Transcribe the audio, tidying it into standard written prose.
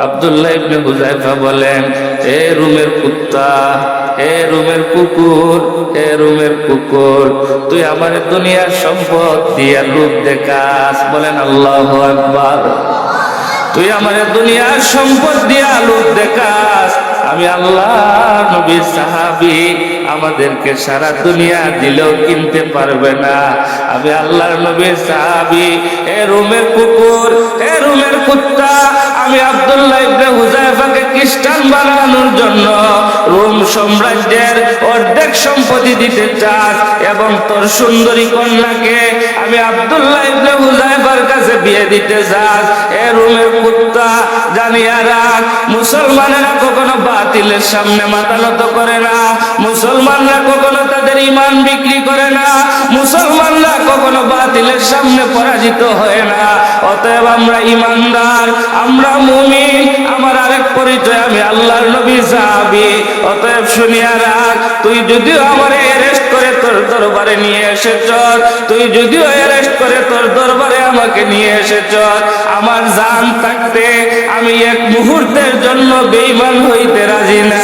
আব্দুল্লাহ ইবনে হুযায়ফা বলেন, হে রুমের কুত্তা, হে রুমের কুকুর, হে রুমের কুকুর, তুই আমার দুনিয়ার সম্পদ দিয়া লোভ দেখাস। বলেন আল্লাহু আকবার। তুই আমার দুনিয়ার সম্পদ দিয়া লোভ দেখাস। আমি আল্লাহ নবীর সাহাবী, আমাদেরকে সারা দুনিয়া দিলেও কিনতে পারবে না। আমি আল্লাহর নবীর সাহাবী। হে রুমের কুকুর, হে রুমের কুত্তা, আমি আব্দুল্লাহ ইবনে হুযায়ফাকে খ্রিস্টান বানানোর জন্য রোম সাম্রাজ্যের অর্ধেক সম্পত্তি দিতে চাস এবং তোর সুন্দরী কন্যাকে আমি আব্দুল্লাহ ইবনে হুযায়ফার কাছে বিয়ে দিতে চাস। হে রোমের কুত্তা, জানিয়া রাখ, মুসলমানেরা কখনো বাতিলের সামনে মাথা নত করে না, মুসলমানরা কখনো তাদের ঈমান বিক্রি করে না, মুসলমানরা কখনো বাতিলের সামনে পরাজিত হয় না। অতএব আমরা ঈমানদার, আমরা মুমিন। আমার আরেক পরিচয়, আমি আল্লাহর নবীর সাহাবী। অতএব শুনিয়া রাখ, তুই যদিও আমারে অ্যারেস্ট করে তোর দরবারে নিয়ে এসেছ, তুই যদিও অ্যারেস্ট করে তোর দরবারে আমাকে নিয়ে এসেছ, আমার জান থাকতে আমি এক মুহূর্তের জন্য বেঈমান হইতে রাজি না।